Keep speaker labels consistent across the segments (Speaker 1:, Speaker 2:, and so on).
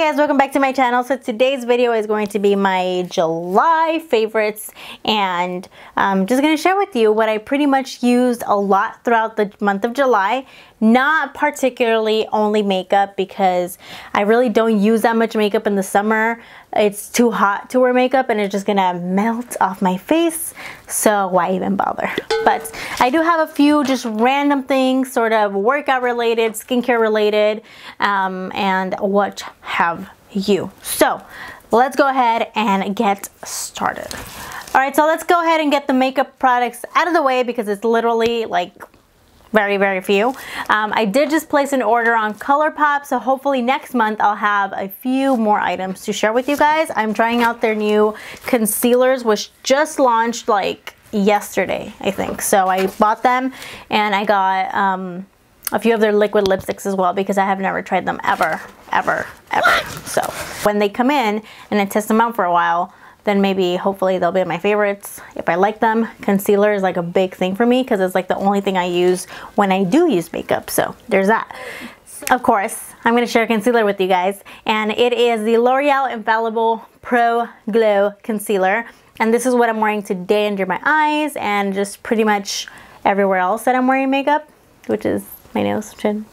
Speaker 1: guys, welcome back to my channel. So today's video is going to be my July favorites, and I'm just going to share with you what I pretty much used a lot throughout the month of July. Not particularly only makeup, because I really don't use that much makeup in the summer. It's too hot to wear makeup and it's just gonna melt off my face, so why even bother? But I do have a few just random things, sort of workout related, skincare related, and what have you. So let's go ahead and get started. All right, so let's go ahead and get the makeup products out of the way, because it's literally like very few. I did just place an order on ColourPop, so hopefully next month I'll have a few more items to share with you guys. I'm trying out their new concealers, which just launched like yesterday, I think. So I bought them, and I got a few of their liquid lipsticks as well, because I have never tried them ever. So when they come in and I test them out for a while, then maybe hopefully they'll be my favorites if I like them. Concealer is like a big thing for me, because it's like the only thing I use when I do use makeup. So there's that. Of course, I'm going to share concealer with you guys, and it is the L'Oreal Infallible Pro Glow Concealer. And this is what I'm wearing today under my eyes and just pretty much everywhere else that I'm wearing makeup, which is my nose, chin.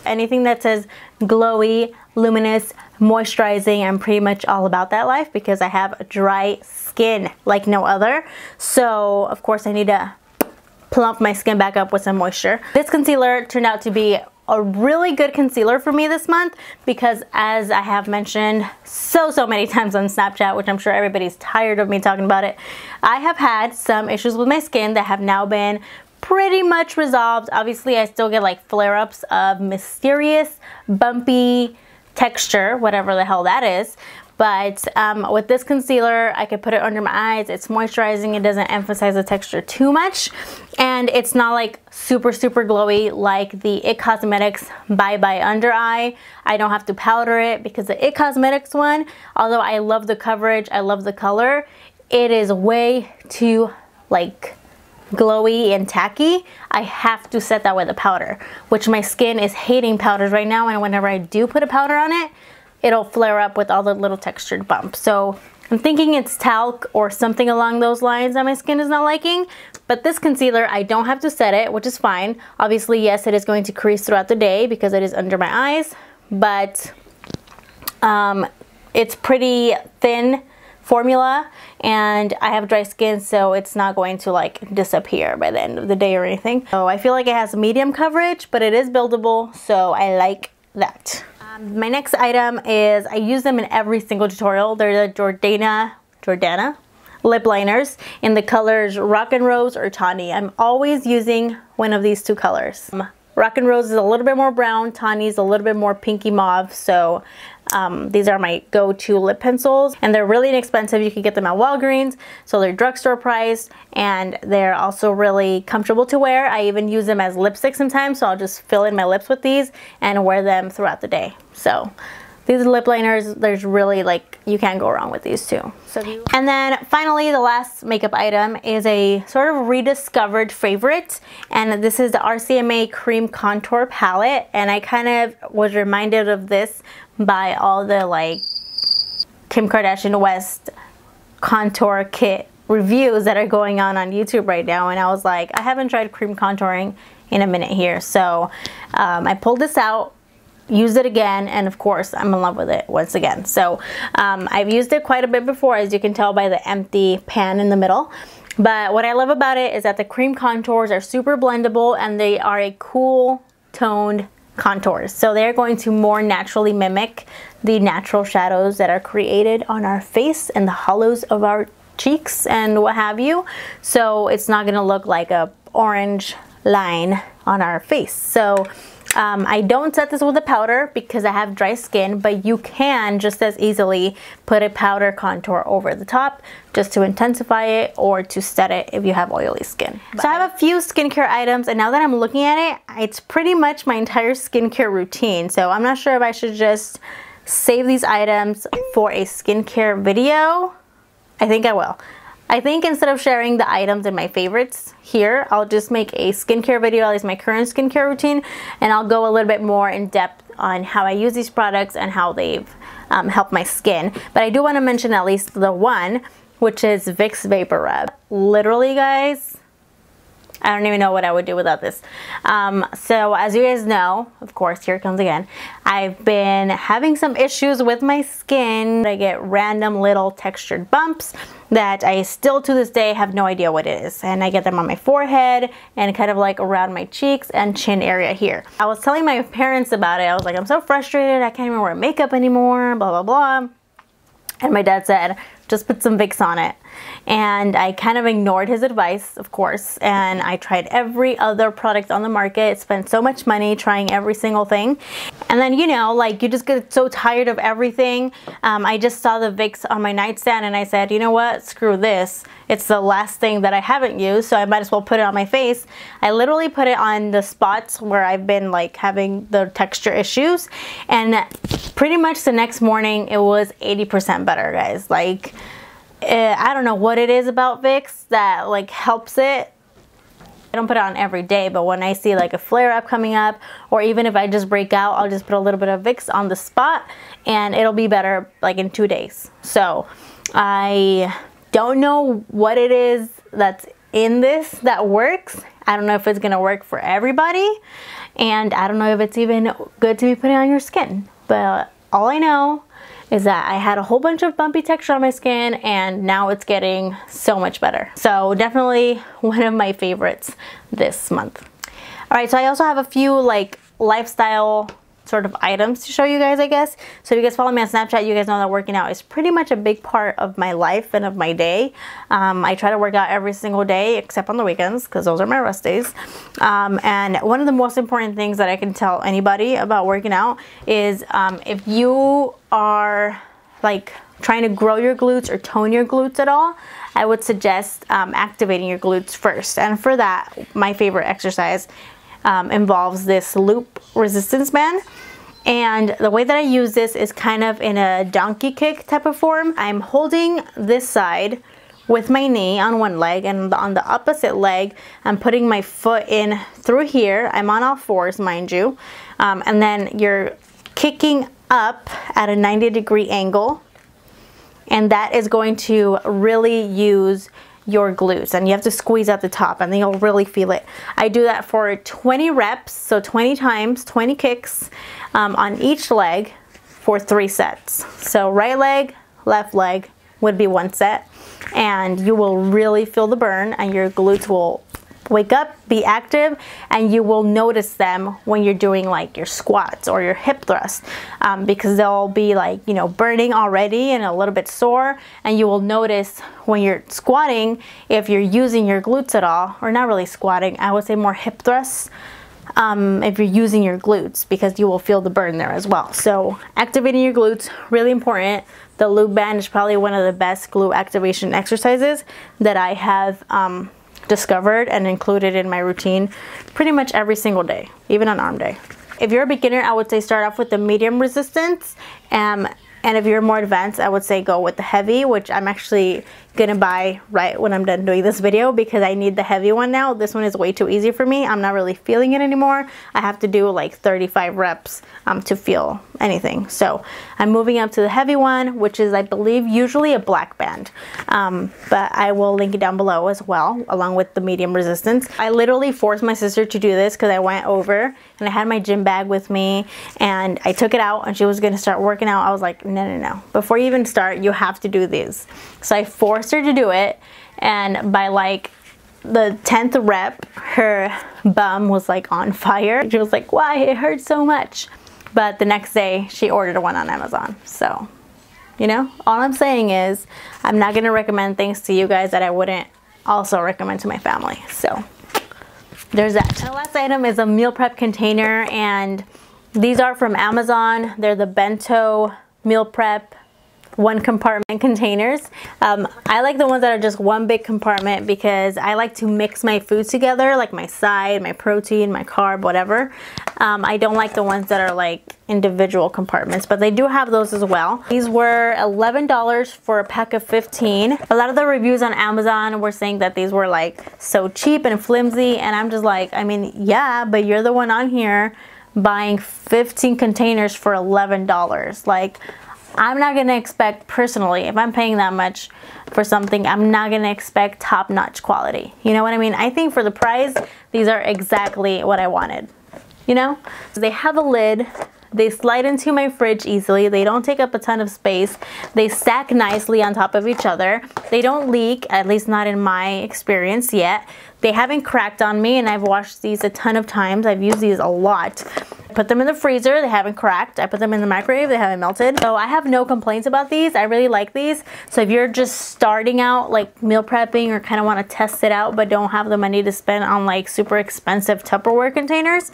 Speaker 1: Anything that says glowy, luminous, moisturizing, I'm pretty much all about that life, because I have dry skin like no other. So of course I need to plump my skin back up with some moisture. This concealer turned out to be a really good concealer for me this month, because as I have mentioned so many times on Snapchat, which I'm sure everybody's tired of me talking about it, I have had some issues with my skin that have now been pretty much resolved. Obviously I still get like flare-ups of mysterious bumpy texture, whatever the hell that is, but with this concealer I could put it under my eyes. It's moisturizing, it doesn't emphasize the texture too much, and it's not like super glowy like the IT Cosmetics Bye Bye Under Eye. I don't have to powder it, because the IT Cosmetics one, although I love the coverage, I love the color, it is way too like glowy and tacky. I have to set that with a powder, which my skin is hating powders right now, and whenever I do put a powder on it, it'll flare up with all the little textured bumps. So I'm thinking it's talc or something along those lines that my skin is not liking. But this concealer, I don't have to set it, which is fine. Obviously, yes, it is going to crease throughout the day because it is under my eyes, but it's pretty thin formula, and I have dry skin, so it's not going to like disappear by the end of the day or anything. So I feel like it has medium coverage, but it is buildable, so I like that. My next item is, I use them in every single tutorial. They're the Jordana lip liners in the colors Rock and Rose or Tawny. I'm always using one of these two colors. Rock and Rose is a little bit more brown, Tawny is a little bit more pinky mauve, so these are my go-to lip pencils, and they're really inexpensive. You can get them at Walgreens, so they're drugstore priced, and they're also really comfortable to wear. I even use them as lipstick sometimes, so I'll just fill in my lips with these and wear them throughout the day. So these lip liners, there's really like, you can't go wrong with these two. And then finally, the last makeup item is a sort of rediscovered favorite, and this is the RCMA Cream Contour Palette, and I kind of was reminded of this by all the like Kim Kardashian West contour kit reviews that are going on YouTube right now, and I was like, I haven't tried cream contouring in a minute here, so I pulled this out, used it again, and of course I'm in love with it once again. So I've used it quite a bit before, as you can tell by the empty pan in the middle, but what I love about it is that the cream contours are super blendable, and they are a cool toned contours, so they're going to more naturally mimic the natural shadows that are created on our face and the hollows of our cheeks and what have you. So it's not going to look like a orange line on our face. So I don't set this with a powder because I have dry skin, but you can just as easily put a powder contour over the top just to intensify it, or to set it if you have oily skin. So I have a few skincare items, and now that I'm looking at it, it's pretty much my entire skincare routine. So I'm not sure if I should just save these items for a skincare video. I think I will. I think instead of sharing the items and my favorites here, I'll just make a skincare video, at least my current skincare routine, and I'll go a little bit more in depth on how I use these products and how they've helped my skin. But I do want to mention at least the one, which is VICKS VAPORUB. Literally, guys, I don't even know what I would do without this. So as you guys know, of course, here it comes again, I've been having some issues with my skin. I get random little textured bumps that I still to this day have no idea what it is. And I get them on my forehead and kind of like around my cheeks and chin area here. I was telling my parents about it. I was like, I'm so frustrated. I can't even wear makeup anymore, blah, blah, blah. And my dad said, just put some Vicks on it. And I kind of ignored his advice, of course, and I tried every other product on the market, spent so much money trying every single thing. And then, you know, like, you just get so tired of everything. I just saw the Vicks on my nightstand and I said, you know what, screw this. It's the last thing that I haven't used, so I might as well put it on my face. I literally put it on the spots where I've been like having the texture issues, and pretty much the next morning it was 80% better, guys. Like, I don't know what it is about Vicks that like helps it. I don't put it on every day, but when I see like a flare up coming up, or even if I just break out, I'll just put a little bit of Vicks on the spot and it'll be better like in 2 days. So I don't know what it is that's in this that works. I don't know if it's gonna work for everybody, and I don't know if it's even good to be putting on your skin. But all I know is that I had a whole bunch of bumpy texture on my skin and now it's getting so much better. So definitely one of my favorites this month. All right, so I also have a few like lifestyle sort of items to show you guys, I guess. So if you guys follow me on Snapchat, you guys know that working out is pretty much a big part of my life and of my day. I try to work out every single day except on the weekends because those are my rest days. And one of the most important things that I can tell anybody about working out is if you are like trying to grow your glutes or tone your glutes at all, I would suggest activating your glutes first. And for that, my favorite exercise involves this loop resistance band. And the way that I use this is kind of in a donkey kick type of form. I'm holding this side with my knee on one leg, and on the opposite leg I'm putting my foot in through here. I'm on all fours, mind you, and then you're kicking up at a 90-degree angle, and that is going to really use your glutes, and you have to squeeze at the top and then you'll really feel it. I do that for 20 reps, so 20 times, 20 kicks on each leg for 3 sets. So right leg, left leg would be 1 set, and you will really feel the burn and your glutes will wake up, be active, and you will notice them when you're doing like your squats or your hip thrusts, because they'll be like, you know, burning already and a little bit sore, and you will notice when you're squatting if you're using your glutes at all, or not really squatting, I would say more hip thrusts, if you're using your glutes, because you will feel the burn there as well. So activating your glutes, really important. The loop band is probably one of the best glute activation exercises that I have discovered and included in my routine pretty much every single day, even on arm day. If you're a beginner, I would say start off with the medium resistance, and if you're more advanced, I would say go with the heavy, which I'm actually gonna buy right when I'm done doing this video because I need the heavy one now. This one is way too easy for me. I'm not really feeling it anymore. I have to do like 35 reps to feel anything. So I'm moving up to the heavy one, which is, I believe, usually a black band. But I will link it down below as well, along with the medium resistance. I literally forced my sister to do this because I went over and I had my gym bag with me and I took it out and she was gonna start working out. I was like, no. Before you even start, you have to do these. So I forced her to do it, and by like the 10th rep, her bum was like on fire. She was like, why? It hurts so much. But the next day, she ordered one on Amazon. So, you know, all I'm saying is I'm not gonna recommend things to you guys that I wouldn't also recommend to my family. So there's that. And the last item is a meal prep container, and these are from Amazon. They're the bento meal prep 1 compartment containers. I like the ones that are just 1 big compartment because I like to mix my foods together, like my side, my protein, my carb, whatever. I don't like the ones that are like individual compartments, but they do have those as well. These were $11 for a pack of 15. A lot of the reviews on Amazon were saying that these were like so cheap and flimsy, and I'm just like, I mean, yeah, but you're the one on here buying 15 containers for $11. Like, I'm not gonna expect, personally, if I'm paying that much for something, I'm not gonna expect top-notch quality. You know what I mean? I think for the price, these are exactly what I wanted, you know? So they have a lid. They slide into my fridge easily. They don't take up a ton of space. They stack nicely on top of each other. They don't leak, at least not in my experience yet. They haven't cracked on me, and I've washed these a ton of times. I've used these a lot. Put them in the freezer, they haven't cracked. I put them in the microwave, they haven't melted. So I have no complaints about these. I really like these. So if you're just starting out, like meal prepping, or kind of want to test it out but don't have the money to spend on like super expensive Tupperware containers,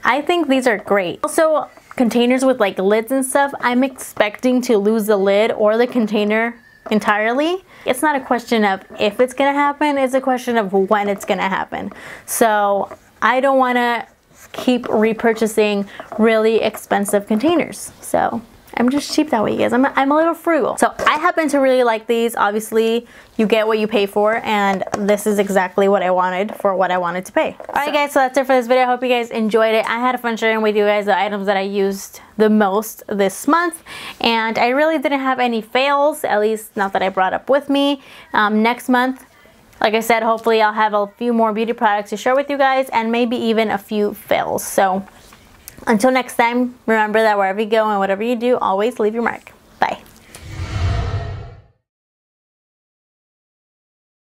Speaker 1: I think these are great. Also, containers with like lids and stuff, I'm expecting to lose the lid or the container entirely. It's not a question of if it's gonna happen, it's a question of when it's gonna happen. So I don't want to keep repurchasing really expensive containers. So I'm just cheap that way, you guys. I'm a little frugal. So I happen to really like these. Obviously, you get what you pay for, and this is exactly what I wanted for what I wanted to pay. Alright guys, so that's it for this video. I hope you guys enjoyed it. I had fun sharing with you guys the items that I used the most this month, and I really didn't have any fails, at least not that I brought up with me. Next month, like I said, hopefully I'll have a few more beauty products to share with you guys, and maybe even a few fails. So until next time, remember that wherever you go and whatever you do, always leave your mark.